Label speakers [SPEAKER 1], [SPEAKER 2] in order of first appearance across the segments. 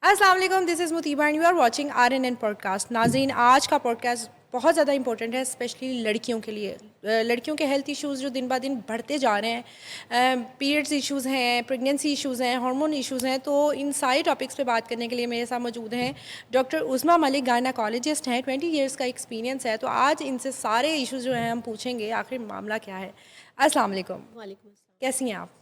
[SPEAKER 1] अस्सलाम वालेकुम, this is Mutiba and you are watching RNN podcast. नाज़रीन, आज का पॉडकास्ट बहुत ज़्यादा इंपॉर्टेंट है, स्पेशली लड़कियों के लिए। लड़कियों के हेल्थ इश्यूज़ जो दिन ब दिन बढ़ते जा रहे हैं, पीरियड्स इश्यूज़ हैं, प्रेगनेंसी इश्यूज़ हैं, हार्मोन इश्यूज़ हैं, तो इन सारे टॉपिक्स पे बात करने के लिए मेरे साथ मौजूद हैं डॉक्टर उज़मा मलिक, गायनेकोलॉजिस्ट हैं। 20 ईयर्स का एक्सपीरियंस है, तो आज इनसे सारे इश्यूज़ जो हैं हम पूछेंगे आखिर मामला क्या है। अस्सलाम वालेकुम,
[SPEAKER 2] वालेकुम अस्सलाम।
[SPEAKER 1] कैसी हैं आप?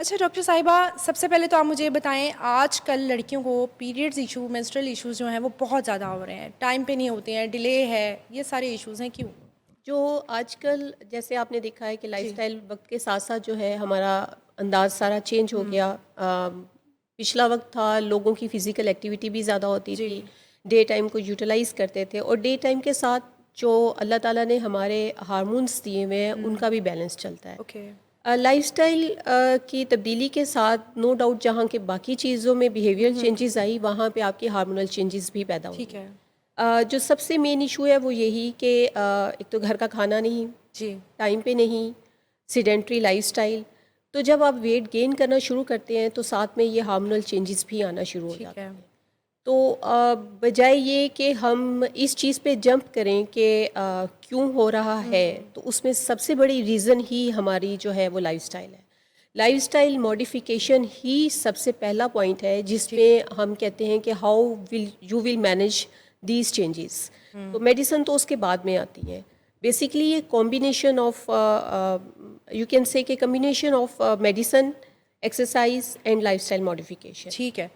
[SPEAKER 1] अच्छा डॉक्टर साहिबा, सबसे पहले तो आप मुझे बताएं, आजकल लड़कियों को पीरियड्स इशू, मेंस्ट्रुअल इश्यूज जो हैं वो बहुत ज़्यादा हो रहे हैं, टाइम पे नहीं होते हैं, डिले है, ये सारे इश्यूज हैं, क्यों?
[SPEAKER 2] जो आजकल जैसे आपने देखा है कि
[SPEAKER 1] जी।
[SPEAKER 2] लाइफ़स्टाइल वक्त के साथ साथ जो है हमारा अंदाज सारा चेंज हो गया। पिछला वक्त था लोगों की फ़िज़िकल एक्टिविटी भी ज़्यादा होती
[SPEAKER 1] जी।
[SPEAKER 2] थी, डे टाइम को यूटिलाइज़ करते थे और डे टाइम के साथ जो अल्लाह ताला ने हमारे हार्मोन्स दिए हुए हैं उनका भी बैलेंस चलता है।
[SPEAKER 1] ओके।
[SPEAKER 2] लाइफ़स्टाइल की तब्दीली के साथ नो डाउट जहाँ के बाकी चीज़ों में बिहेवियर चेंजेस आई वहाँ पे आपके हार्मोनल चेंजेस भी पैदा
[SPEAKER 1] ठीक
[SPEAKER 2] होंगे।
[SPEAKER 1] है।
[SPEAKER 2] जो सबसे मेन इशू है वो यही कि एक तो घर का खाना नहीं,
[SPEAKER 1] जी।
[SPEAKER 2] टाइम पे नहीं, सीडेंटरी लाइफ़स्टाइल। तो जब आप वेट गेन करना शुरू करते हैं तो साथ में ये हार्मोनल चेंजेस भी आना शुरू हो
[SPEAKER 1] ठीक
[SPEAKER 2] जाते
[SPEAKER 1] है।
[SPEAKER 2] हैं। तो बजाय ये कि हम इस चीज़ पे जंप करें कि क्यों हो रहा है, तो उसमें सबसे बड़ी रीज़न ही हमारी जो है वो लाइफ़स्टाइल है। लाइफ़स्टाइल मॉडिफ़िकेशन ही सबसे पहला पॉइंट है
[SPEAKER 1] ठीक।
[SPEAKER 2] जिसमें हम कहते हैं कि how will manage these changes. तो मेडिसिन तो उसके बाद में आती है। बेसिकली ये combination of you can say कि combination of medicine, exercise and lifestyle modification.
[SPEAKER 1] ठीक है।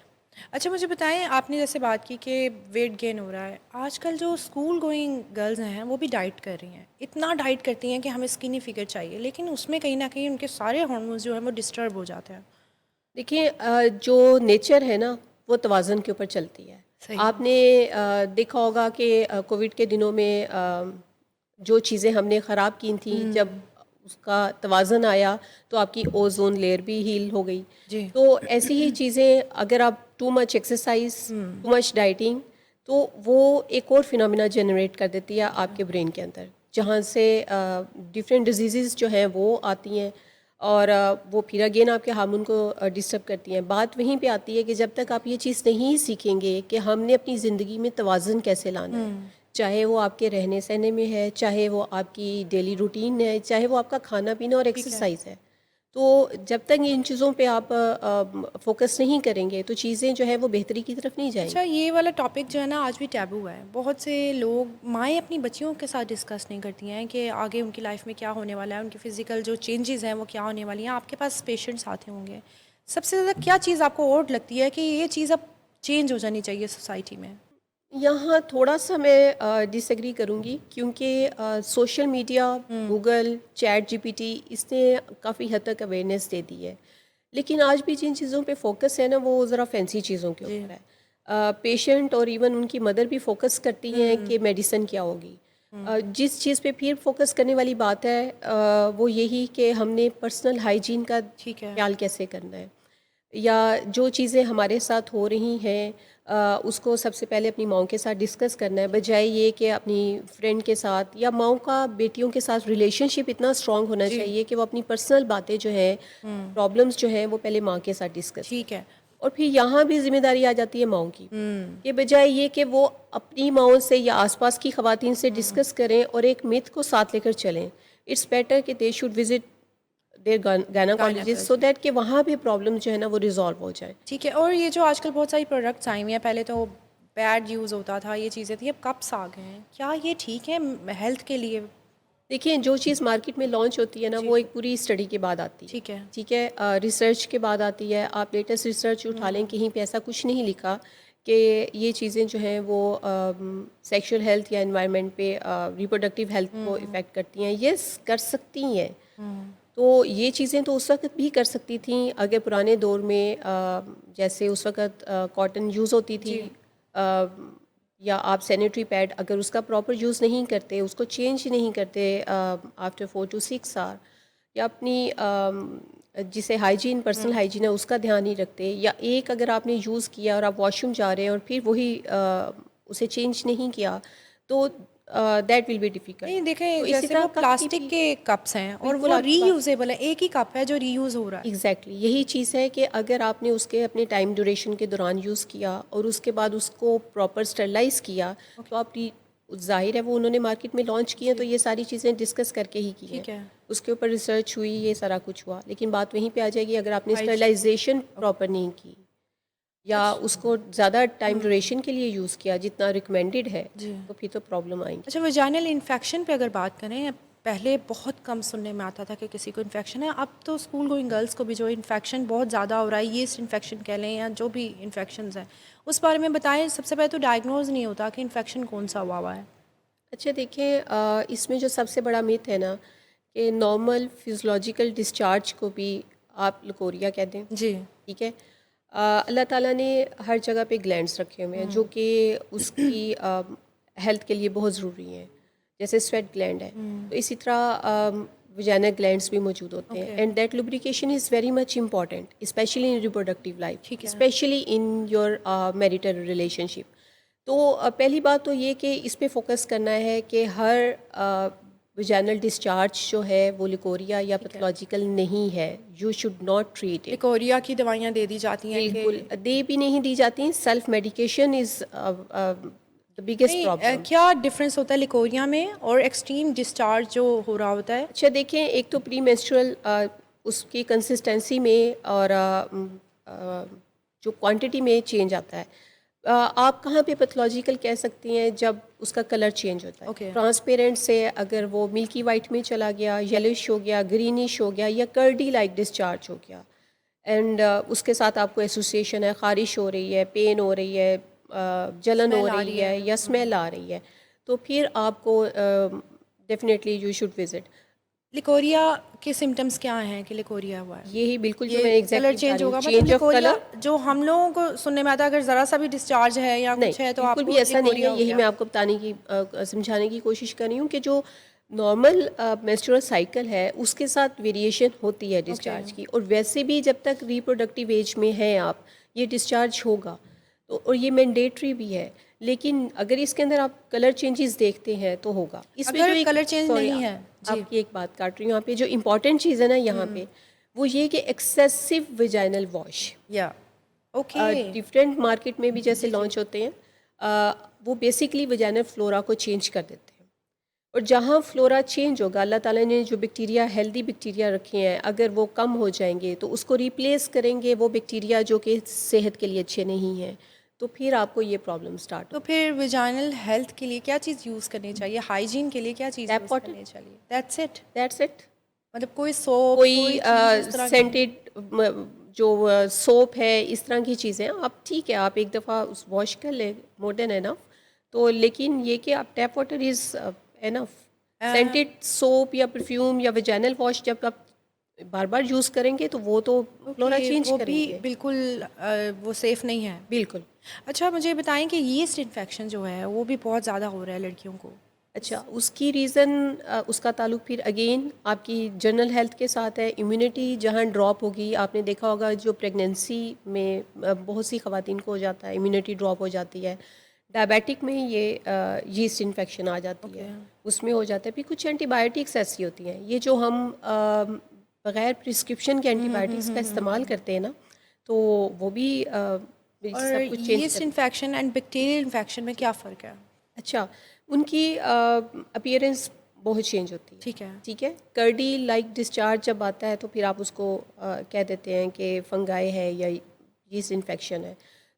[SPEAKER 1] अच्छा मुझे बताएं, आपने जैसे बात की कि वेट गेन हो रहा है, आजकल जो स्कूल गोइंग गर्ल्स हैं वो भी डाइट कर रही हैं, इतना डाइट करती हैं कि हमें स्किनी फिगर चाहिए, लेकिन उसमें कहीं ना कहीं उनके सारे हार्मोन्स जो हैं वो डिस्टर्ब हो जाते हैं।
[SPEAKER 2] देखिए जो नेचर है ना वो तवाज़ुन के ऊपर चलती है।
[SPEAKER 1] सही।
[SPEAKER 2] आपने देखा होगा कि कोविड के दिनों में जो चीज़ें हमने ख़राब की थी जब उसका तवाज़ुन आया तो आपकी ओज़ोन लेयर भी हील हो गई।
[SPEAKER 1] जी।
[SPEAKER 2] तो ऐसी ही चीज़ें अगर आप too much exercise, too much dieting तो वो एक और फिनोमेना जनरेट कर देती है
[SPEAKER 1] ठीक है।
[SPEAKER 2] आपके ब्रेन के अंदर जहाँ से डिफरेंट डिजीज़ जो हैं वो आती हैं और वो फिर अगेन आपके हार्मोन को डिस्टर्ब करती हैं। बात वहीं पे आती है कि जब तक आप ये चीज़ नहीं सीखेंगे कि हमने अपनी ज़िंदगी में तवाज़ुन कैसे लाना है, चाहे वो आपके रहने सहने में है, चाहे वो आपकी डेली रूटीन है, चाहे वो आपका खाना पीना और
[SPEAKER 1] ठीक है।
[SPEAKER 2] एक्सरसाइज है। तो जब तक इन चीज़ों पे आप फोकस नहीं करेंगे तो चीज़ें जो है वो बेहतरी की तरफ नहीं
[SPEAKER 1] अच्छा,
[SPEAKER 2] जाएंगी।
[SPEAKER 1] ये वाला टॉपिक जो है ना आज भी टैबू है। बहुत से लोग, माएँ अपनी बच्चियों के साथ डिस्कस नहीं करती हैं कि आगे उनकी लाइफ में क्या होने वाला है, उनकी फ़िज़िकल जो चेंजेस हैं वो क्या होने वाली हैं। आपके पास पेशेंट्स आते होंगे, सबसे ज़्यादा क्या चीज़ आपको और लगती है कि ये चीज़ अब चेंज हो जानी चाहिए सोसाइटी में?
[SPEAKER 2] यहाँ थोड़ा-सा मैं डिसएग्री करूँगी क्योंकि social media, Google, chat GPT इसने काफ़ी हद तक अवेयरनेस दे दी है। लेकिन आज भी जिन चीज़ों पे फ़ोकस है ना वो ज़रा फैंसी चीज़ों के
[SPEAKER 1] जी।
[SPEAKER 2] ऊपर है। पेशेंट और इवन उनकी मदर भी फ़ोकस करती हैं कि मेडिसिन क्या होगी। जिस चीज़ पे फिर फ़ोकस करने वाली बात है वो यही कि हमने पर्सनल हाइजीन का
[SPEAKER 1] ठीक है।
[SPEAKER 2] ख़्याल कैसे करना है। या जो चीज़ें हमारे साथ हो रही हैं उसको सबसे पहले अपनी माँओं के साथ डिस्कस करना है बजाय ये कि अपनी फ्रेंड के साथ या माँओं का बेटियों के साथ रिलेशनशिप इतना स्ट्रॉन्ग होना
[SPEAKER 1] जी।
[SPEAKER 2] चाहिए कि वो अपनी पर्सनल बातें जो हैं प्रॉब्लम्स जो हैं वो पहले माँ के साथ डिस्कस
[SPEAKER 1] ठीक
[SPEAKER 2] करें।
[SPEAKER 1] है।
[SPEAKER 2] और फिर यहाँ भी ज़िम्मेदारी आ जाती है माँओं की कि बजाय ये कि वो अपनी माँओं से या आसपास की ख़वातीन से डिस्कस करें और एक मिथ को साथ लेकर चलें। इट्स बेटर कि they should visit there gynaecologist so
[SPEAKER 1] gynaecology.
[SPEAKER 2] That कि वहाँ भी प्रॉब्लम जो है ना वो रिज़ॉल्व हो जाए।
[SPEAKER 1] ठीक है। और ये जो आजकल बहुत सारी प्रोडक्ट्स आई हुई हैं, पहले तो बैड यूज़ होता था, ये चीज़ें थी, अब कप्स आ गए हैं, क्या ये ठीक है हेल्थ के लिए?
[SPEAKER 2] देखिए, जो चीज़ मार्केट में लॉन्च होती है ना,
[SPEAKER 1] जी।
[SPEAKER 2] वो एक पूरी स्टडी के बाद आती है,
[SPEAKER 1] ठीक है।
[SPEAKER 2] ठीक है? रिसर्च के बाद आती है। आप लेटेस्ट रिसर्च उठा लें, कहीं पे ऐसा कुछ नहीं लिखा कि ये चीज़ें जो हैं वो सेक्सुअल हेल्थ या एनवायरनमेंट पे रिप्रोडक्टिव हेल्थ को इफ़ेक्ट करती हैं। येस, कर सकती हैं। तो ये चीज़ें तो उस वक़्त भी कर सकती थीं अगर पुराने दौर में जैसे उस वक़्त कॉटन यूज़ होती थी
[SPEAKER 1] जी।
[SPEAKER 2] अ, या आप सैनिटरी पैड अगर उसका प्रॉपर यूज़ नहीं करते, उसको चेंज नहीं करते आफ्टर 4 टू 6 आवर या अपनी जिसे हाइजीन पर्सनल हाइजीन है उसका ध्यान नहीं रखते या एक अगर आपने यूज़ किया और आप वॉशरूम जा रहे हैं और फिर वही उसे चेंज नहीं किया तो दैट विल बी डिफिकल्ट।
[SPEAKER 1] नहीं देखें,
[SPEAKER 2] तो इसी
[SPEAKER 1] जैसे
[SPEAKER 2] तरह
[SPEAKER 1] वो
[SPEAKER 2] कप की
[SPEAKER 1] प्लास्टिक
[SPEAKER 2] भी
[SPEAKER 1] के कप्स हैं और
[SPEAKER 2] बिल्कुल
[SPEAKER 1] वो
[SPEAKER 2] आपकी बात
[SPEAKER 1] रीयूजेबल है, एक ही कप है जो रीयूज हो रहा है।
[SPEAKER 2] एग्जैक्टली यही चीज़ है कि अगर आपने उसके अपने टाइम ड्यूरेशन के दौरान यूज़ किया और उसके बाद उसको प्रॉपर स्टरलाइज किया, तो आप जाहिर है वो उन्होंने मार्केट में लॉन्च किए हैं, तो ये सारी चीज़ें डिस्कस करके ही की हैं,
[SPEAKER 1] ठीक है।
[SPEAKER 2] उसके ऊपर रिसर्च हुई, ये सारा कुछ हुआ। लेकिन बात वहीं पे आ जाएगी, अगर आपने
[SPEAKER 1] हाइजीन।
[SPEAKER 2] स्टरलाइजेशन प्रॉपर नहीं की या उसको ज़्यादा टाइम ड्यूरेशन के लिए यूज़ किया जितना रिकमेंडेड है,
[SPEAKER 1] जी।
[SPEAKER 2] तो फिर तो प्रॉब्लम आएंगी।
[SPEAKER 1] अच्छा, वजाइनल इन्फेक्शन पे अगर बात करें, पहले बहुत कम सुनने में आता था कि किसी को इन्फेक्शन है। अब तो स्कूल गोइंग गर्ल्स को भी जो इन्फेक्शन बहुत ज़्यादा हो रहा है, यीस्ट इन्फेक्शन कह लें या जो भी इन्फेक्शंस हैं, उस बारे में बताएं। सबसे पहले तो डायग्नोज नहीं होता कि इन्फेक्शन कौन सा हुआ है।
[SPEAKER 2] अच्छा देखिए, इसमें जो सबसे बड़ा मिथ है ना कि नॉर्मल फिजियोलॉजिकल डिस्चार्ज को भी आप लकोरिया कह दें,
[SPEAKER 1] जी।
[SPEAKER 2] ठीक है। अल्लाह ताला ने हर जगह पे ग्लैंड्स रखे हुए हैं जो कि उसकी हेल्थ के लिए बहुत ज़रूरी हैं, जैसे स्वेट ग्लैंड है, तो इसी तरह वजाइनल ग्लैंड्स भी मौजूद होते हैं।
[SPEAKER 1] Okay.
[SPEAKER 2] And that lubrication is very much important specially in reproductive life,
[SPEAKER 1] ठीक है।
[SPEAKER 2] Specially in your marital relationship. तो पहली बात तो ये कि इस पे फोकस करना है कि हर वजाइनल डिस्चार्ज जो है वो लिकोरिया या पैथोलॉजिकल नहीं है, you should not treat it.
[SPEAKER 1] Leucorrhoea की दवाइयाँ दे दी जाती हैं कि
[SPEAKER 2] बिल्कुल दे भी नहीं दी जाती, self medication is the biggest
[SPEAKER 1] नहीं,
[SPEAKER 2] प्रॉब्लम।
[SPEAKER 1] क्या डिफरेंस होता है लिकोरिया में और एक्सट्रीम डिस्चार्ज जो हो रहा होता है?
[SPEAKER 2] अच्छा देखें, एक तो प्री मेंस्ट्रुअल उसकी कंसिस्टेंसी में और जो क्वांटिटी में चेंज आता है। आप कहाँ पे पैथोलॉजिकल कह सकती हैं, जब उसका कलर चेंज होता है,
[SPEAKER 1] ओके।
[SPEAKER 2] ट्रांसपेरेंट से अगर वो मिल्की वाइट में चला गया, येलोइश हो गया, ग्रीनिश हो गया, या कर्डी लाइक डिस्चार्ज हो गया, एंड उसके साथ आपको एसोसिएशन है, ख़ारिश हो रही है, पेन हो रही है, जलन हो
[SPEAKER 1] स्मेल आ
[SPEAKER 2] रही
[SPEAKER 1] रही
[SPEAKER 2] है
[SPEAKER 1] है।
[SPEAKER 2] या स्मेल आ रही है, तो फिर आपको definitely you should visit.
[SPEAKER 1] Leucorrhoea के सिम्टम्स क्या हैं कि लिकोरिया हुआ है?
[SPEAKER 2] यही बिल्कुल जो
[SPEAKER 1] ये
[SPEAKER 2] मैं
[SPEAKER 1] कलर
[SPEAKER 2] एग्जैक्टली बता
[SPEAKER 1] चेंज
[SPEAKER 2] रही हूँ,
[SPEAKER 1] होगा, मतलब
[SPEAKER 2] चेंज ऑफ
[SPEAKER 1] लिकोरिया
[SPEAKER 2] कलर।
[SPEAKER 1] जो हम लोगों को सुनने में आता है, अगर ज़रा सा भी डिस्चार्ज है या
[SPEAKER 2] नहीं,
[SPEAKER 1] कुछ है तो
[SPEAKER 2] बिल्कुल भी
[SPEAKER 1] आपको
[SPEAKER 2] ऐसा नहीं
[SPEAKER 1] लिकोरिया
[SPEAKER 2] है,
[SPEAKER 1] हो
[SPEAKER 2] यही
[SPEAKER 1] गया।
[SPEAKER 2] मैं आपको बताने की समझाने की कोशिश कर रही हूँ कि जो नॉर्मल मेंस्ट्रुअल साइकिल है उसके साथ वेरिएशन होती है डिस्चार्ज की, और वैसे भी जब तक रिप्रोडक्टिव एज में हैं आप, ये डिस्चार्ज होगा, तो और ये मैंडेटरी भी है। लेकिन अगर इसके अंदर आप कलर चेंजेस देखते हैं तो होगा इसमें जो
[SPEAKER 1] अगर
[SPEAKER 2] एक
[SPEAKER 1] कलर चेंज
[SPEAKER 2] सॉरी
[SPEAKER 1] नहीं है जी।
[SPEAKER 2] आपकी एक बात काट रही हूँ यहाँ पे, जो इम्पोर्टेंट चीज़ है ना यहाँ पे, वो ये कि एक्सेसिव वेजाइनल वॉश
[SPEAKER 1] या ओके।
[SPEAKER 2] डिफरेंट मार्केट में भी जैसे
[SPEAKER 1] जी जी।
[SPEAKER 2] लॉन्च होते हैं, वो बेसिकली वजाइनल फ्लोरा को चेंज कर देते हैं। और जहाँ फ्लोरा चेंज होगा, अल्लाह ताला ने जो बैक्टीरिया, हेल्दी बैक्टीरिया रखे हैं, अगर वो कम हो जाएंगे तो उसको रिप्लेस करेंगे वो बैक्टीरिया जो कि सेहत के लिए अच्छे नहीं हैं, तो फिर आपको ये प्रॉब्लम स्टार्ट
[SPEAKER 1] तो
[SPEAKER 2] हो।
[SPEAKER 1] फिर विजाइनल हेल्थ के लिए क्या चीज़ यूज़ करनी चाहिए? हाइजीन के लिए क्या चीज़
[SPEAKER 2] टैप
[SPEAKER 1] यूज़
[SPEAKER 2] वाटर,
[SPEAKER 1] करनी चाहिए? That's it?
[SPEAKER 2] That's it.
[SPEAKER 1] मतलब कोई सोप,
[SPEAKER 2] कोई
[SPEAKER 1] कोई चीज़ उस तरह की?
[SPEAKER 2] सेंटेड जो सोप है, इस तरह की चीज़ें आप ठीक है, आप एक दफ़ा उस वॉश कर लें, मोर देन एनफ। तो लेकिन ये कि आप tap water is enough. Scented soap या परफ्यूम या वेजाइनल वॉश जब आप बार बार यूज़ करेंगे तो वो तो फ्लोरा
[SPEAKER 1] ओके,
[SPEAKER 2] चेंज
[SPEAKER 1] वो भी
[SPEAKER 2] करेंगे।
[SPEAKER 1] बिल्कुल वो सेफ़ नहीं है।
[SPEAKER 2] बिल्कुल।
[SPEAKER 1] अच्छा, मुझे बताएं कि यीस्ट इन्फेक्शन जो है वो भी बहुत ज़्यादा हो रहा है लड़कियों को।
[SPEAKER 2] अच्छा, उसकी रीज़न उसका ताल्लुक फिर अगेन आपकी जनरल हेल्थ के साथ है। इम्यूनिटी जहाँ ड्रॉप होगी, आपने देखा होगा जो प्रेगनेंसी में बहुत सी ख़वातीन को हो जाता है, इम्यूनिटी ड्रॉप हो जाती है। डायबिटिक में ये यीस्ट इन्फेक्शन आ जाती है, उसमें हो जाता है। फिर कुछ एंटीबायोटिक्स ऐसी होती हैं, ये जो हम बग़ैर प्रिस्क्रिप्शन के एंटीबायोटिक्स का इस्तेमाल करते हैं ना, तो वो भी
[SPEAKER 1] और
[SPEAKER 2] सब कुछ चेंज
[SPEAKER 1] यीस्ट
[SPEAKER 2] कर।
[SPEAKER 1] इन्फेक्शन एंड बैक्टीरियल इन्फेक्शन में क्या फ़र्क है?
[SPEAKER 2] अच्छा, उनकी अपीयरेंस बहुत चेंज होती है,
[SPEAKER 1] ठीक है।
[SPEAKER 2] ठीक है। कर्डी लाइक डिस्चार्ज जब आता है तो फिर आप उसको कह देते हैं कि फंगाई है या यीस्ट इन्फेक्शन है।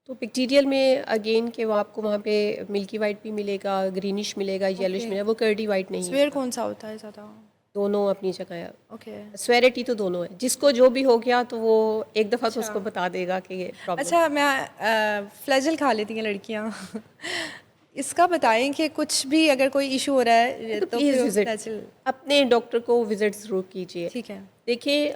[SPEAKER 2] तो बैक्टीरियल में अगेन कि वो आपको वहाँ पे मिल्की वाइट भी मिलेगा, ग्रीनिश मिलेगा, येलोइश
[SPEAKER 1] ओके।
[SPEAKER 2] मिलेगा, वो कर्डी वाइट नहीं
[SPEAKER 1] स्वेयर
[SPEAKER 2] होगा।
[SPEAKER 1] कौन सा होता है ज़्यादा?
[SPEAKER 2] दोनों अपनी जगह है।
[SPEAKER 1] ओके।
[SPEAKER 2] स्वेरिटी तो दोनों है, जिसको जो भी हो गया तो वो एक दफ़ा तो
[SPEAKER 1] अच्छा।
[SPEAKER 2] उसको बता देगा कि ये प्रॉब्लम।
[SPEAKER 1] अच्छा, मैं फ्लैजल खा लेती हैं लड़कियाँ। इसका बताएं कि कुछ भी अगर कोई इशू हो रहा है
[SPEAKER 2] तो
[SPEAKER 1] तो
[SPEAKER 2] प्लीज़
[SPEAKER 1] फिर
[SPEAKER 2] विज़िट,
[SPEAKER 1] फ्लैजल।
[SPEAKER 2] अपने डॉक्टर को विज़िट ज़रूर कीजिए।
[SPEAKER 1] ठीक है।
[SPEAKER 2] देखिए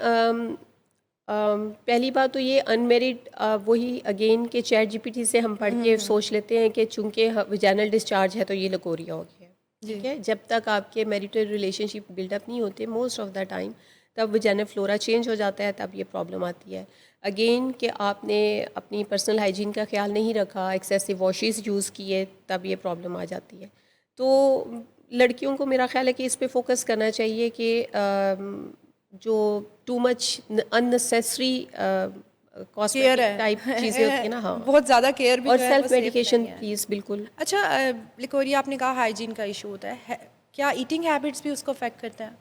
[SPEAKER 2] पहली बात तो ये अनमेरिड, वही अगेन के चैट जीपीटी से हम पढ़ के सोच लेते हैं कि चूंकि वजाइनल डिस्चार्ज है तो ये लकोरिया हो गया, ठीक है। जब तक आपके मैरिटल रिलेशनशिप बिल्डअप नहीं होते मोस्ट ऑफ द टाइम, तब वजाइनल फ्लोरा चेंज हो जाता है, तब ये प्रॉब्लम आती है। अगेन कि आपने अपनी पर्सनल हाइजीन का ख्याल नहीं रखा, एक्सेसिव वॉशेस यूज़ किए, तब ये प्रॉब्लम आ जाती है। तो लड़कियों को मेरा ख्याल है कि इस पे फोकस करना चाहिए कि जो too much unnecessary
[SPEAKER 1] care
[SPEAKER 2] cosmetic type चीज़ें होती
[SPEAKER 1] है
[SPEAKER 2] हैं ना, हाँ,
[SPEAKER 1] बहुत ज़्यादा केयर भी
[SPEAKER 2] और
[SPEAKER 1] जो है वो
[SPEAKER 2] सेल्फ
[SPEAKER 1] सेफ
[SPEAKER 2] मेडिकेशन
[SPEAKER 1] नहीं है।
[SPEAKER 2] प्लीज़ बिल्कुल।
[SPEAKER 1] अच्छा लिकोरिया आपने कहा हाइजीन का इशू होता है क्या ईटिंग हैबिट्स भी उसको अफेक्ट करता है?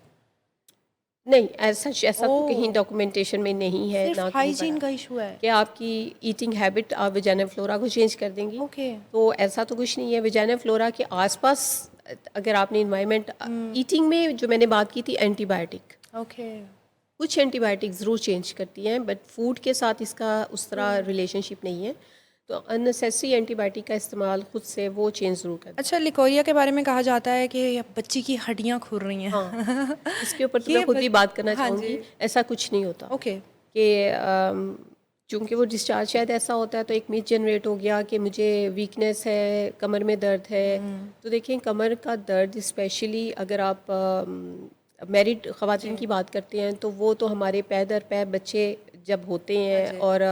[SPEAKER 2] नहीं, ऐसा तो कहीं
[SPEAKER 1] ओह
[SPEAKER 2] डॉक्यूमेंटेशन में नहीं है,
[SPEAKER 1] सिर्फ
[SPEAKER 2] ना कहीं
[SPEAKER 1] हाइजीन
[SPEAKER 2] पढ़ा
[SPEAKER 1] का इशू है।
[SPEAKER 2] कि आपकी ईटिंग हैबिट आप वेजाइनल फ्लोरा को चेंज कर देंगी।
[SPEAKER 1] ओके
[SPEAKER 2] तो ऐसा तो कुछ नहीं है, वेजाइनल फ्लोरा के आसपास अगर आपने इन्वायरमेंट ईटिंग में जो मैंने बात की थी एंटीबायोटिक,
[SPEAKER 1] ओके
[SPEAKER 2] कुछ एंटीबायोटिक ज़रूर चेंज करती हैं बट फूड के साथ इसका उस तरह रिलेशनशिप नहीं है। तो अननेसेसरी एंटीबायोटिक का इस्तेमाल खुद से वो चेंज ज़रूर कर दें।
[SPEAKER 1] अच्छा लिकोरिया के बारे में कहा जाता है कि बच्ची की हड्डियां खुर रही
[SPEAKER 2] हाँ,
[SPEAKER 1] हैं
[SPEAKER 2] इसके ऊपर तो मैं
[SPEAKER 1] ये
[SPEAKER 2] खुद भी बात करना
[SPEAKER 1] हाँ जी
[SPEAKER 2] चाहूँगी, ऐसा कुछ नहीं होता
[SPEAKER 1] ओके
[SPEAKER 2] कि चूँकि वो डिस्चार्ज शायद ऐसा होता है तो एक मिथ जनरेट हो गया कि मुझे वीकनेस है, कमर में दर्द है। तो देखिए कमर का दर्द स्पेशली अगर आप मैरिड ख़वातीन की बात करते हैं तो वो तो हमारे पै दर पै बच्चे जब होते
[SPEAKER 1] हाँ
[SPEAKER 2] हैं
[SPEAKER 1] जी
[SPEAKER 2] और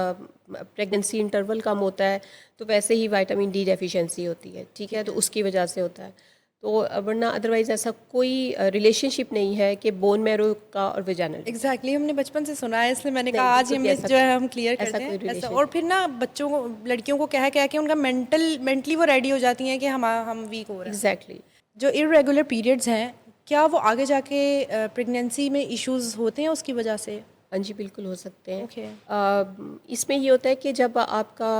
[SPEAKER 2] प्रेगनेंसी इंटरवल कम होता है तो वैसे ही विटामिन डी डेफिशिएंसी होती है, ठीक है, तो उसकी वजह से होता है। तो वरना अदरवाइज़ ऐसा कोई रिलेशनशिप नहीं है कि बोन मैरो का और वेजाइनल रीजन।
[SPEAKER 1] एग्जैक्टली हमने बचपन से सुना है इसलिए मैंने
[SPEAKER 2] नहीं,
[SPEAKER 1] कहा आज
[SPEAKER 2] बिल्कुल
[SPEAKER 1] ये
[SPEAKER 2] भी
[SPEAKER 1] मिथ
[SPEAKER 2] ऐसा
[SPEAKER 1] जो
[SPEAKER 2] कोई
[SPEAKER 1] है हम क्लियर
[SPEAKER 2] ऐसा
[SPEAKER 1] करते
[SPEAKER 2] कोई
[SPEAKER 1] हैं ऐसा और
[SPEAKER 2] रिलेशनशिप
[SPEAKER 1] फिर ना बच्चों को लड़कियों को कह के उनका मेंटली वो रेडी हो जाती हैं कि हम वीक हो रहे हैं
[SPEAKER 2] एग्जैक्टली।
[SPEAKER 1] जो इरेगुलर पीरियड्स हैं क्या वो आगे जाके प्रेगनेंसी में इश्यूज होते हैं उसकी वजह से?
[SPEAKER 2] हाँ जी, बिल्कुल हो सकते हैं।
[SPEAKER 1] ओके
[SPEAKER 2] इसमें ये होता है कि जब आपका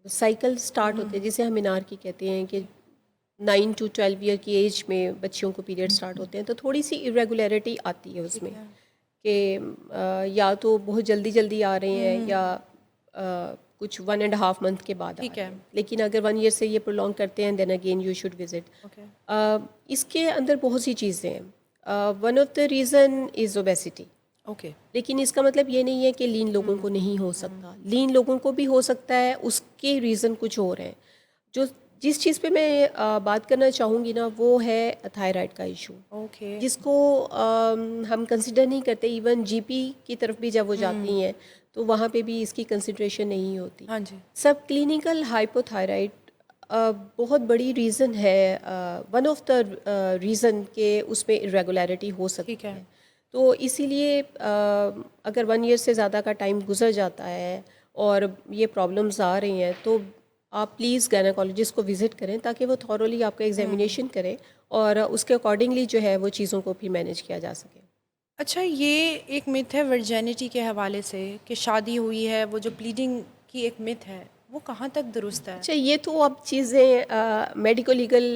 [SPEAKER 2] साइकिल स्टार्ट होते हैं जिसे हम मिनार की कहते हैं कि 9 टू 12 ईयर की एज में बच्चियों को पीरियड स्टार्ट होते हैं तो थोड़ी सी इरेगुलरिटी आती है
[SPEAKER 1] ठीक
[SPEAKER 2] उसमें
[SPEAKER 1] है
[SPEAKER 2] कि या तो बहुत जल्दी जल्दी आ रहे हैं या कुछ 1.5 मंथ के बाद आ
[SPEAKER 1] ठीक
[SPEAKER 2] रहे
[SPEAKER 1] है
[SPEAKER 2] हैं, लेकिन अगर 1 ईयर से ये प्रोलॉन्ग करते हैं then again you should visit.
[SPEAKER 1] Okay
[SPEAKER 2] इसके अंदर बहुत सी चीज़ें हैं। One of the reason is obesity,
[SPEAKER 1] okay
[SPEAKER 2] लेकिन इसका मतलब ये नहीं है कि लीन लोगों को नहीं हो सकता, लीन लोगों को भी हो सकता है, उसके रीज़न कुछ और हैं। जो जिस चीज़ पे मैं बात करना चाहूँगी ना वो है थायराइड का इशू,
[SPEAKER 1] ओके
[SPEAKER 2] जिसको हम कंसिडर नहीं करते। इवन जीपी की तरफ भी जब वो जाती हैं तो वहाँ पे भी इसकी कंसिडरेशन नहीं होती।
[SPEAKER 1] हाँ जी
[SPEAKER 2] सब क्लिनिकल हाइपोथायराइड बहुत बड़ी रीज़न है, वन ऑफ द रीज़न के उसमें इरेगुलरिटी हो सकती
[SPEAKER 1] ठीक है
[SPEAKER 2] है। तो इसीलिए अगर 1 ईयर से ज़्यादा का टाइम गुजर जाता है और ये प्रॉब्लम्स आ रही हैं तो आप प्लीज़ गायनेकोलॉजिस्ट को विज़िट करें ताकि वो थॉरोली आपका एग्जामिनेशन करें और उसके अकॉर्डिंगली जो है वो चीज़ों को फिर मैनेज किया जा सके।
[SPEAKER 1] अच्छा ये एक मिथ है वर्जेनिटी के हवाले से कि शादी हुई है वो जो ब्लीडिंग की एक मिथ है वो कहाँ तक दुरुस्त है?
[SPEAKER 2] अच्छा, ये तो अब चीज़ें मेडिको लीगल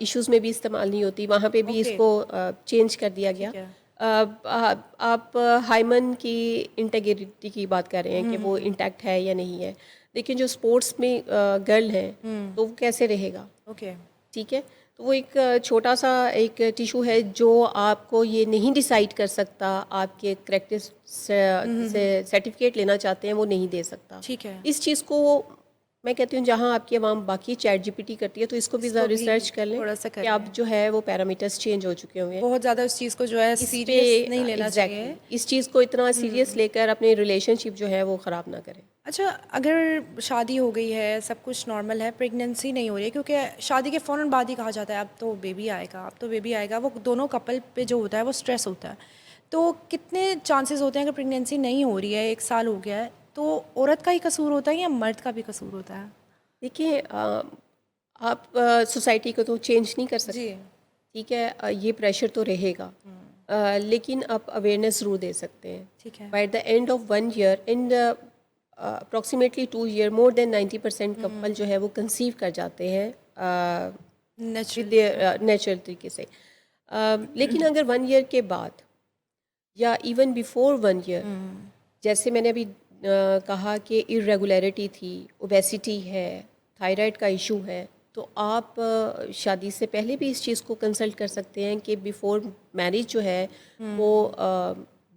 [SPEAKER 2] इश्यूज़ में भी इस्तेमाल नहीं होती, वहाँ पे भी
[SPEAKER 1] ओके
[SPEAKER 2] इसको चेंज कर दिया गया।
[SPEAKER 1] ठीक है
[SPEAKER 2] आप हाइमन की इंटेग्रिटी की बात कर रहे हैं कि वो इंटैक्ट है या नहीं है, लेकिन जो स्पोर्ट्स में गर्ल है तो वो कैसे रहेगा,
[SPEAKER 1] ओके
[SPEAKER 2] ठीक है? तो वो एक छोटा सा एक टिश्यू है जो आपको ये नहीं डिसाइड कर सकता, आपके करेक्ट से सर्टिफिकेट लेना चाहते हैं वो नहीं दे सकता।
[SPEAKER 1] ठीक है
[SPEAKER 2] इस चीज़ को मैं कहती हूँ जहाँ आपकी आवाम बाकी चैट जीपीटी करती है तो इसको भी ज़रा
[SPEAKER 1] इसको भी
[SPEAKER 2] रिसर्च कर लें
[SPEAKER 1] थोड़ा सा
[SPEAKER 2] कि
[SPEAKER 1] करें
[SPEAKER 2] अब जो है वो पैरामीटर्स चेंज हो चुके हुए हैं।
[SPEAKER 1] बहुत ज़्यादा उस चीज़ को जो है
[SPEAKER 2] इस पे
[SPEAKER 1] सीरियस नहीं लेना चाहिए।
[SPEAKER 2] एग्जैक्टली इस चीज़ को इतना सीरियस लेकर अपने रिलेशनशिप जो है वो ख़राब ना करें।
[SPEAKER 1] अच्छा अगर शादी हो गई है सब कुछ नॉर्मल है प्रेगनेंसी नहीं हो रही है क्योंकि शादी के फ़ौरन बाद ही कहा जाता है अब तो बेबी आएगा अब तो बेबी आएगा वो दोनों कपल पे जो होता है वो स्ट्रेस होता है तो कितने चांसेस होते हैं अगर प्रेगनेंसी नहीं हो रही है 1 साल हो गया है तो औरत का ही कसूर होता है या मर्द का भी कसूर होता है?
[SPEAKER 2] देखिए आप सोसाइटी को तो चेंज नहीं कर
[SPEAKER 1] जी
[SPEAKER 2] सकते, ठीक है, ये प्रेशर तो रहेगा, लेकिन आप अवेयरनेस ज़रूर दे सकते हैं।
[SPEAKER 1] ठीक है
[SPEAKER 2] by the end of 1 year in approximately 2 year more than 90% couple जो है वो कंसीव कर जाते हैं विद
[SPEAKER 1] नेचुरल
[SPEAKER 2] नेचुरल तरीके से। लेकिन अगर 1 ईयर के बाद या इवन बिफोर 1 ईयर, जैसे मैंने अभी कहा कि इरेगुलरिटी थी, ओबेसिटी है, थायराइड का इशू है, तो आप शादी से पहले भी इस चीज़ को कंसल्ट कर सकते हैं कि बिफोर मैरिज जो है वो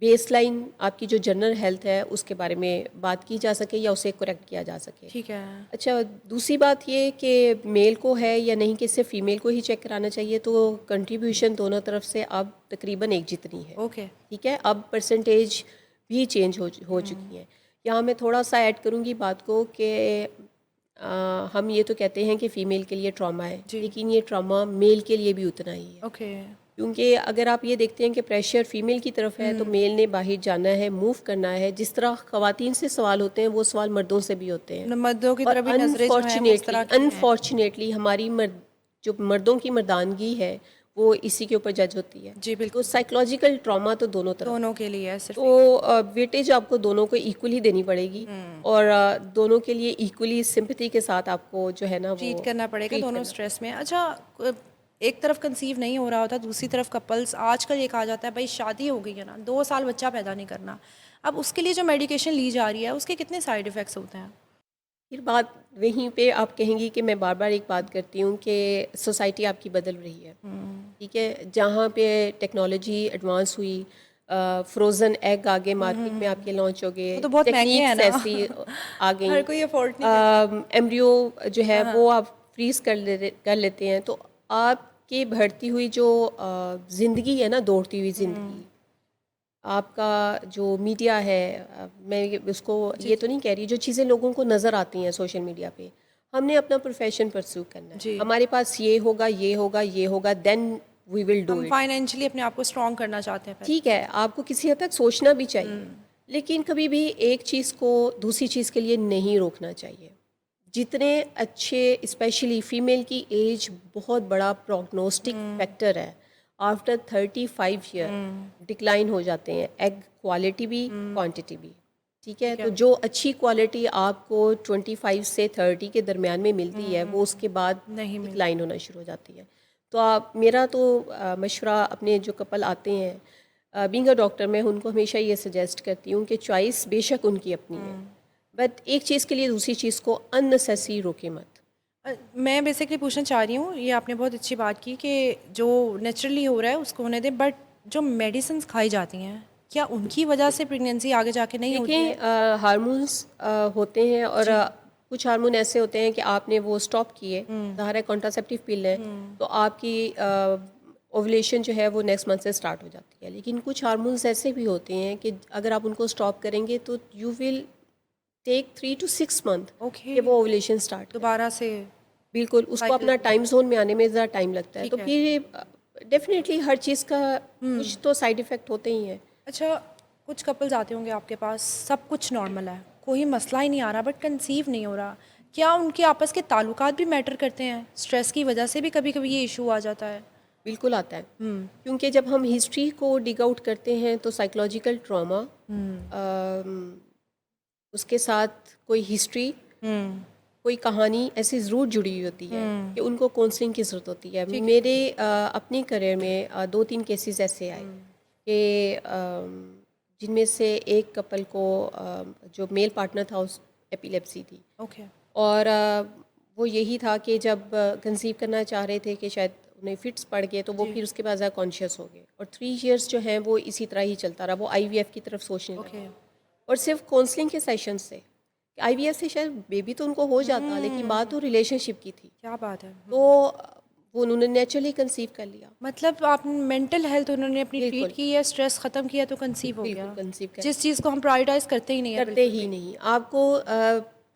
[SPEAKER 2] बेसलाइन आपकी जो जनरल हेल्थ है उसके बारे में बात की जा सके या उसे करेक्ट किया जा सके।
[SPEAKER 1] ठीक है
[SPEAKER 2] अच्छा, दूसरी बात ये कि मेल को है या नहीं कि सिर्फ फीमेल को ही चेक कराना चाहिए, तो कंट्रीब्यूशन दोनों तरफ से अब तकरीबन एक जितनी है,
[SPEAKER 1] ओके
[SPEAKER 2] ठीक है। अब परसेंटेज भी चेंज हो चुकी है। यहाँ मैं थोड़ा सा ऐड करूँगी बात को कि हम ये तो कहते हैं कि फ़ीमेल के लिए ट्रॉमा है,
[SPEAKER 1] जी।
[SPEAKER 2] लेकिन ये ट्रॉमा मेल के लिए भी उतना ही है।
[SPEAKER 1] ओके।
[SPEAKER 2] क्योंकि अगर आप ये देखते हैं कि प्रेशर फीमेल की तरफ है तो मेल ने बाहर जाना है, मूव करना है। जिस तरह ख़वातीन से सवाल होते हैं वो सवाल मर्दों से भी होते हैं।
[SPEAKER 1] मर्दों की
[SPEAKER 2] और
[SPEAKER 1] तरफ भी नज़रें जो हैं वो इस तरह की हैं।
[SPEAKER 2] अनफॉर्चुनेटली हमारी जो मर्दों की मर्दानगी है वो इसी के ऊपर जज होती है।
[SPEAKER 1] जी
[SPEAKER 2] तो
[SPEAKER 1] बिल्कुल,
[SPEAKER 2] साइकोलॉजिकल ट्रॉमा तो दोनों तरफ।
[SPEAKER 1] दोनों के लिए है सिर्फ एक।
[SPEAKER 2] तो वेटेज आपको दोनों को इक्वली देनी पड़ेगी और दोनों के लिए इक्वली सिंपैथी के साथ आपको जो है ना वो
[SPEAKER 1] ट्रीट करना पड़ेगा
[SPEAKER 2] ट्रीट
[SPEAKER 1] दोनों
[SPEAKER 2] करना।
[SPEAKER 1] स्ट्रेस में। अच्छा, एक तरफ कंसीव नहीं हो रहा होता, दूसरी तरफ कपल्स आजकल ये कहा जाता है भाई शादी हो गई है ना, 2 साल बच्चा पैदा नहीं करना। अब उसके लिए जो मेडिकेशन ली जा रही है उसके कितने साइड इफ़ेक्ट्स होते हैं?
[SPEAKER 2] फिर बात वहीं पे आप कहेंगी कि मैं बार बार एक बात करती हूँ कि सोसाइटी आपकी बदल रही है। ठीक है, जहाँ पे टेक्नोलॉजी एडवांस हुई, फ्रोज़न एग आगे मार्केट में आपके लॉन्च हो गए,
[SPEAKER 1] वो तो बहुत महंगे हैं
[SPEAKER 2] टेक्निक्स
[SPEAKER 1] ना।
[SPEAKER 2] ऐसी आ
[SPEAKER 1] हर
[SPEAKER 2] गई।
[SPEAKER 1] कोई अफोर्ड नहीं कर
[SPEAKER 2] एम्ब्रियो जो है वो आप फ्रीज कर लेते हैं, तो आपकी बढ़ती हुई जो ज़िंदगी है ना, दौड़ती हुई ज़िंदगी, आपका जो मीडिया है, मैं उसको ये तो नहीं कह रही, जो चीज़ें लोगों को नज़र आती हैं सोशल मीडिया पे, हमने अपना प्रोफेशन परस्यू करना है।
[SPEAKER 1] जी।
[SPEAKER 2] हमारे पास ये होगा, ये होगा, ये होगा, देन वी विल डू
[SPEAKER 1] हम
[SPEAKER 2] इट।
[SPEAKER 1] फाइनेंशियली अपने आप को स्ट्रॉन्ग करना चाहते हैं
[SPEAKER 2] ठीक है, आपको किसी हद तक सोचना भी चाहिए, लेकिन कभी भी एक चीज़ को दूसरी चीज़ के लिए नहीं रोकना चाहिए। जितने अच्छे, स्पेशली फीमेल की एज बहुत बड़ा प्रोग्नोस्टिक फैक्टर है। आफ्टर 35 ईयर डिक्लाइन हो जाते हैं, एग क्वालिटी भी क्वांटिटी भी। ठीक है,
[SPEAKER 1] ठीक
[SPEAKER 2] तो
[SPEAKER 1] है।
[SPEAKER 2] जो अच्छी क्वालिटी आपको 25 से 30 के दरमियान में मिलती है वो उसके बाद
[SPEAKER 1] नहीं मिल
[SPEAKER 2] डिक्लाइन होना शुरू हो जाती है। तो आप, मेरा तो मशवरा अपने जो कपल आते हैं, बीइंग अ डॉक्टर, मैं उनको हमेशा ये सजेस्ट करती हूँ कि चॉइस बेशक उनकी अपनी है, बट एक चीज़ के लिए दूसरी चीज़ को अननेसेसरी रोके मत।
[SPEAKER 1] मैं बेसिकली पूछना चाह रही हूँ, ये आपने बहुत अच्छी बात की कि जो नेचुरली हो रहा है उसको होने दें, बट जो मेडिसिन खाई जाती हैं क्या उनकी वजह से प्रेगनेंसी आगे जाके नहीं होती है?
[SPEAKER 2] देखें, हार्मोन्स होते हैं और कुछ हार्मोन ऐसे होते हैं कि आपने वो स्टॉप किए, ज़ाहिर है कॉन्ट्रासेप्टिव पिल है, तो आपकी ओवुलेशन जो है वो नेक्स्ट मंथ से स्टार्ट हो जाती है। लेकिन कुछ हार्मोन्स ऐसे भी होते हैं कि अगर आप उनको स्टॉप करेंगे तो you will take 3 to 6 month
[SPEAKER 1] okay,
[SPEAKER 2] कि वो ओवुलेशन स्टार्ट करे।
[SPEAKER 1] दोबारा से
[SPEAKER 2] बिल्कुल, उसको
[SPEAKER 1] साइकिल।
[SPEAKER 2] अपना टाइम जोन में आने में ज़रा टाइम लगता है, तो
[SPEAKER 1] ठीक है।
[SPEAKER 2] फिर डेफिनेटली हर चीज़ का कुछ तो साइड इफ़ेक्ट होते ही हैं।
[SPEAKER 1] अच्छा, कुछ कपल्स आते होंगे आपके पास, सब कुछ नॉर्मल है, कोई मसला ही नहीं आ रहा बट कंसीव नहीं हो रहा, क्या उनके आपस के ताल्लुकात भी मैटर करते हैं? स्ट्रेस की वजह से भी कभी कभी ये इशू आ जाता है।
[SPEAKER 2] बिल्कुल आता है, क्योंकि जब हम हिस्ट्री को डिग आउट करते हैं तो साइकोलॉजिकल ट्रॉमा, उसके साथ कोई हिस्ट्री, कोई कहानी ऐसी ज़रूर जुड़ी हुई होती है कि उनको काउंसलिंग की ज़रूरत होती है। मेरे अपने करियर में 2-3 केसेस ऐसे आए कि जिनमें से एक कपल को जो मेल पार्टनर था उस एपिलेप्सी थी,
[SPEAKER 1] ओके।
[SPEAKER 2] और वो यही था कि जब कंसीव करना चाह रहे थे कि शायद उन्हें फिट्स पड़ गए, तो वो फिर उसके बाद ज़्यादा कॉन्शियस हो गए और 3 इयर्स जो हैं वो इसी तरह ही चलता रहा। वो आईवीएफ की तरफ सोचने लगे,
[SPEAKER 1] ओके।
[SPEAKER 2] और सिर्फ काउंसलिंग के सेशन से। आईवीएफ से शायद बेबी तो उनको हो जाता, लेकिन बात तो रिलेशनशिप की थी,
[SPEAKER 1] क्या बात है।
[SPEAKER 2] तो वो उन्होंने नेचुरली कंसीव कर लिया।
[SPEAKER 1] मतलब आप मेंटल हेल्थ उन्होंने अपनी
[SPEAKER 2] बिल्कुल,
[SPEAKER 1] ट्रीट की है, स्ट्रेस ख़त्म किया तो कंसीव हो
[SPEAKER 2] बिल्कुल
[SPEAKER 1] गया,
[SPEAKER 2] कंसीव कर
[SPEAKER 1] जिस चीज़ को हम प्रायोरिटाइज करते ही नहीं है
[SPEAKER 2] करते
[SPEAKER 1] बिल्कुल
[SPEAKER 2] ही
[SPEAKER 1] भी।
[SPEAKER 2] नहीं। आपको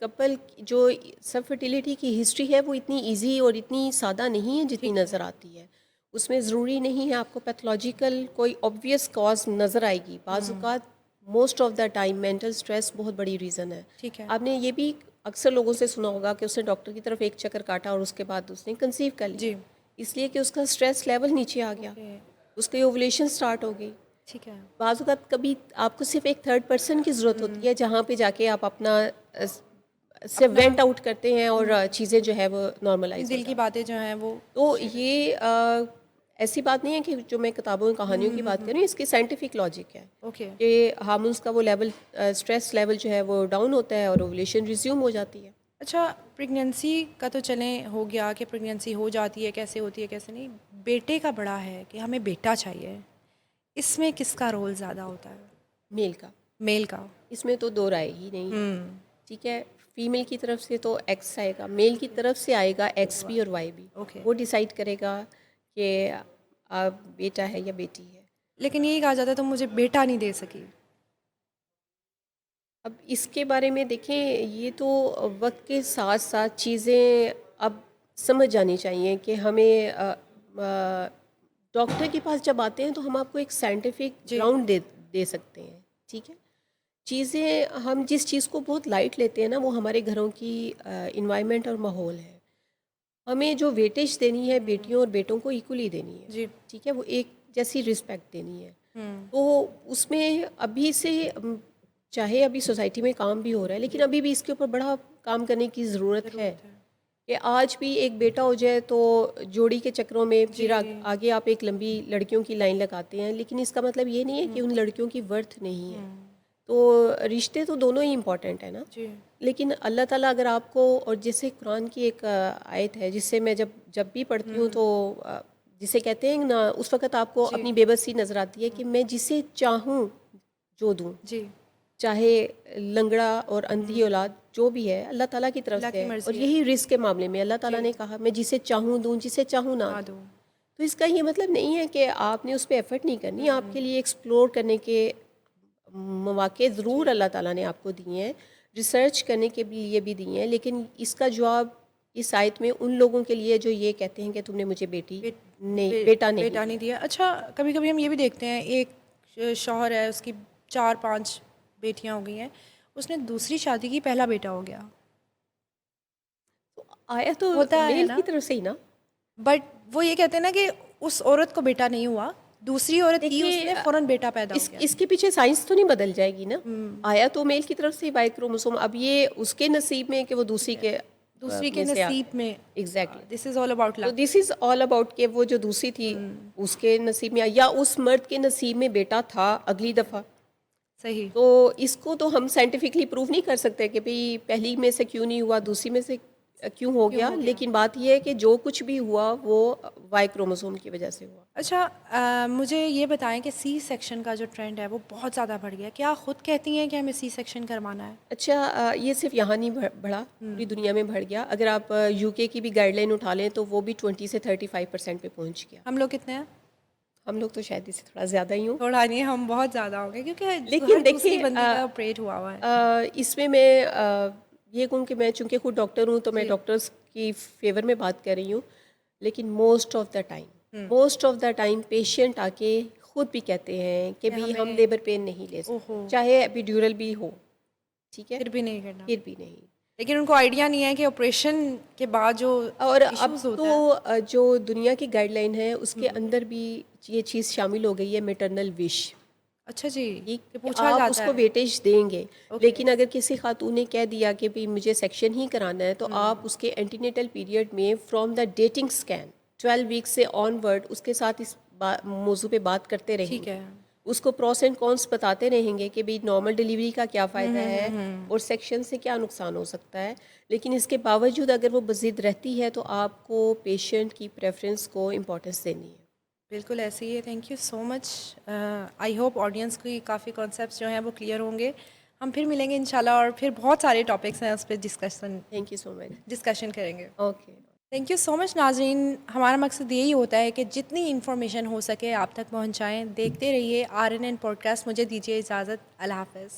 [SPEAKER 2] कपल जो सब फर्टिलिटी की हिस्ट्री है वो इतनी इजी और इतनी सादा नहीं है जितनी
[SPEAKER 1] ठीक है।
[SPEAKER 2] नज़र आती है। उसमें ज़रूरी नहीं है आपको पैथोलॉजिकल कोई ऑब्वियस कॉज नज़र आएगी। बाज़ औक़ात most of the time mental stress बहुत बड़ी रीज़न है।
[SPEAKER 1] ठीक है।
[SPEAKER 2] आपने ये भी अक्सर लोगों से सुना होगा कि उसने डॉक्टर की तरफ एक चक्कर काटा और उसके बाद उसने कंसीव कर लिया,
[SPEAKER 1] जी।
[SPEAKER 2] इसलिए कि उसका स्ट्रेस लेवल नीचे आ गया,
[SPEAKER 1] ओके।
[SPEAKER 2] उसकी ओवुलेशन स्टार्ट हो गई।
[SPEAKER 1] ठीक है।
[SPEAKER 2] बाज़ औक़ात कभी आपको सिर्फ एक थर्ड पर्सन की ज़रूरत होती है जहाँ पे जाके आप अपना सिर्फ
[SPEAKER 1] अपना
[SPEAKER 2] वेंट आउट करते हैं और चीज़ें जो है वो नॉर्मलाइज हो
[SPEAKER 1] दिल की
[SPEAKER 2] जाती
[SPEAKER 1] बातें जो हैं वो।
[SPEAKER 2] हैं। तो ये ऐसी बात नहीं है कि जो मैं किताबों कहानियों की बात कर रही हूँ, इसकी साइंटिफिक लॉजिक है
[SPEAKER 1] ओके।
[SPEAKER 2] कि हार्मोन्स का वो लेवल, स्ट्रेस लेवल जो है वो डाउन होता है और ओवुलेशन रिज्यूम हो जाती है।
[SPEAKER 1] अच्छा, प्रेगनेंसी का तो चलें हो गया कि प्रेगनेंसी हो जाती है, कैसे होती है कैसे नहीं, बेटे का बड़ा है कि हमें बेटा चाहिए, इसमें किसका रोल ज़्यादा होता है?
[SPEAKER 2] मेल का,
[SPEAKER 1] मेल का।
[SPEAKER 2] इसमें तो दो राय ही नहीं है। ठीक है, फीमेल की तरफ से तो एक्स आएगा, मेल की तरफ से आएगा एक्स भी और वाई भी।
[SPEAKER 1] ओके।
[SPEAKER 2] वो डिसाइड करेगा कि बेटा है या बेटी है।
[SPEAKER 1] लेकिन यही कहा जाता है तुम मुझे बेटा नहीं दे सकी।
[SPEAKER 2] अब इसके बारे में देखें, ये तो वक्त के साथ साथ चीज़ें अब समझ जानी चाहिए कि हमें डॉक्टर के पास जब आते हैं तो हम आपको एक साइंटिफिक
[SPEAKER 1] जी।
[SPEAKER 2] ग्राउंड दे सकते हैं, ठीक है। चीज़ें हम जिस चीज़ को बहुत लाइट लेते हैं ना, वो हमारे घरों की इन्वायरमेंट और माहौल है। हमें जो वेटेज देनी है बेटियों और बेटों को इक्वली देनी है,
[SPEAKER 1] जी।
[SPEAKER 2] ठीक है, वो एक जैसी रिस्पेक्ट देनी है।
[SPEAKER 1] हम्म।
[SPEAKER 2] तो उसमें अभी से चाहे अभी सोसाइटी में काम भी हो रहा है, लेकिन अभी भी इसके ऊपर बड़ा काम करने की ज़रूरत है कि आज भी एक बेटा हो जाए तो जोड़ी के चक्रों में फिर आगे आप एक लंबी लड़कियों की लाइन लगाते हैं, लेकिन इसका मतलब ये नहीं है कि उन लड़कियों की वर्थ नहीं है। तो रिश्ते तो दोनों ही इम्पॉर्टेंट है ना।
[SPEAKER 1] जी।
[SPEAKER 2] लेकिन अल्लाह ताला अगर आपको, और जैसे कुरान की एक आयत है जिससे मैं जब भी पढ़ती हूँ तो जिसे कहते हैं ना, उस वक़्त आपको अपनी बेबसी नज़र आती है कि मैं जिसे चाहूँ जो दूँ,
[SPEAKER 1] जी।
[SPEAKER 2] चाहे लंगड़ा और अंधी औलाद जो भी है अल्लाह ताला की तरफ
[SPEAKER 1] अल्लाह
[SPEAKER 2] से
[SPEAKER 1] की
[SPEAKER 2] है।
[SPEAKER 1] मर्ज़ी
[SPEAKER 2] और
[SPEAKER 1] है।
[SPEAKER 2] यही रिस्क के मामले में अल्लाह ताला ने कहा मैं जिसे चाहूँ दूँ, जिसे चाहूँ ना
[SPEAKER 1] हाँ
[SPEAKER 2] दूँ।
[SPEAKER 1] दो।
[SPEAKER 2] तो इसका ये मतलब नहीं है कि आपने उस पर एफर्ट नहीं करनी, आपके लिए एक्सप्लोर करने के मौके ज़रूर अल्लाह ताला ने आपको दिए हैं, रिसर्च करने के लिए भी दिए हैं, लेकिन इसका जवाब इस आयत में उन लोगों के लिए जो ये कहते हैं कि तुमने मुझे बेटा नहीं
[SPEAKER 1] बेटा नहीं दिया। अच्छा, कभी कभी हम ये भी देखते हैं, एक शौहर है, उसकी 4-5 बेटियां हो गई हैं, उसने दूसरी शादी की, पहला बेटा हो गया।
[SPEAKER 2] आया तो
[SPEAKER 1] होता है
[SPEAKER 2] मेल
[SPEAKER 1] ना,
[SPEAKER 2] की तरफ से ही ना।
[SPEAKER 1] बट वो ये कहते हैं ना कि उस औरत को बेटा नहीं हुआ, दूसरी औरत की,
[SPEAKER 2] देखिए
[SPEAKER 1] उसने फौरन बेटा पैदा हो गया।
[SPEAKER 2] इसके पीछे साइंस तो नहीं बदल जाएगी ना। आया तो मेल की तरफ से ही वाई क्रोमोसोम, अब ये उसके नसीब में कि वो दूसरी के
[SPEAKER 1] दूसरी के
[SPEAKER 2] में से आ
[SPEAKER 1] नसीब में।
[SPEAKER 2] Exactly.
[SPEAKER 1] This is all about
[SPEAKER 2] to
[SPEAKER 1] luck.
[SPEAKER 2] This is all about कि वो जो दूसरी थी उसके नसीब में या उस मर्द के नसीब में बेटा था अगली दफ़ा।
[SPEAKER 1] सही।
[SPEAKER 2] तो इसको तो हम साइंटिफिकली प्रूव नहीं कर सकते कि भाई पहली में से क्यों नहीं हुआ, दूसरी में से क्यों हो गया, लेकिन बात यह है कि जो कुछ भी हुआ वो वाई क्रोमोसोम की वजह से हुआ।
[SPEAKER 1] अच्छा, मुझे ये बताएं कि सी सेक्शन का जो ट्रेंड है वो बहुत ज़्यादा बढ़ गया। क्या आप खुद कहती हैं कि हमें सी सेक्शन करवाना है?
[SPEAKER 2] अच्छा, ये सिर्फ यहाँ नहीं बढ़ा, पूरी दुनिया में बढ़ गया। अगर आप यूके की भी गाइडलाइन उठा लें तो वो भी 20 से 35% पे पहुँच गया।
[SPEAKER 1] हम लोग कितने हैं?
[SPEAKER 2] हम लोग तो शायद इससे थोड़ा ज़्यादा ही हूँ।
[SPEAKER 1] थोड़ा नहीं, हम बहुत ज़्यादा हो गए, क्योंकि
[SPEAKER 2] लेकिन
[SPEAKER 1] हर दूसरी
[SPEAKER 2] देखिए
[SPEAKER 1] बंदी का ऑपरेट हुआ हुआ है।
[SPEAKER 2] इसमें मैं ये कहूँ कि मैं चूँकि खुद डॉक्टर हूँ तो मैं
[SPEAKER 1] जी।
[SPEAKER 2] डॉक्टर्स की फेवर में बात कर रही हूँ, लेकिन most of the time patient आके खुद भी कहते हैं कि भाई हम लेबर पेन नहीं ले सकते, चाहे एपिड्यूरल भी हो, ठीक है,
[SPEAKER 1] फिर भी नहीं करना।
[SPEAKER 2] फिर भी नहीं।
[SPEAKER 1] लेकिन उनको आइडिया नहीं है कि ऑपरेशन के बाद जो
[SPEAKER 2] और अब
[SPEAKER 1] इश्यूज होता है।
[SPEAKER 2] तो जो दुनिया की गाइडलाइन है उसके अंदर भी ये चीज़ शामिल हो गई है, मेटरनल विश।
[SPEAKER 1] अच्छा जी,
[SPEAKER 2] कि
[SPEAKER 1] ये पूछा
[SPEAKER 2] आप
[SPEAKER 1] जाता
[SPEAKER 2] उसको
[SPEAKER 1] है।
[SPEAKER 2] वेटेज देंगे, लेकिन अगर किसी खातून ने कह दिया कि भाई मुझे सेक्शन ही कराना है तो आप उसके एंटीनेटल पीरियड में from the dating scan 12 week से ऑनवर्ड उसके साथ इस मौजू पे बात करते
[SPEAKER 1] ठीक
[SPEAKER 2] रहेंगे,
[SPEAKER 1] है।
[SPEAKER 2] उसको प्रॉस एंड कॉन्स बताते रहेंगे कि भाई नॉर्मल डिलीवरी का क्या फ़ायदा है और सेक्शन से क्या नुकसान हो सकता है। लेकिन इसके बावजूद अगर वो बज़िद रहती है तो आपको पेशेंट की प्रेफरेंस को इम्पोर्टेंस देनी है।
[SPEAKER 1] बिल्कुल ऐसे ही है। Thank you so much. I hope audience की काफ़ी कॉन्सेप्ट्स जो हैं वो क्लियर होंगे। हम फिर मिलेंगे इंशाल्लाह, और फिर बहुत सारे टॉपिक्स हैं उस पर
[SPEAKER 2] thank you so much.
[SPEAKER 1] Discussion करेंगे।
[SPEAKER 2] Okay.
[SPEAKER 1] Thank you so much नाज़रीन। हमारा मकसद यही होता है कि जितनी इन्फॉर्मेशन हो सके आप तक पहुंचाएं। देखते रहिए RNN पॉडकास्ट। मुझे दीजिए इजाज़त। अल्लाह हाफ़िज़।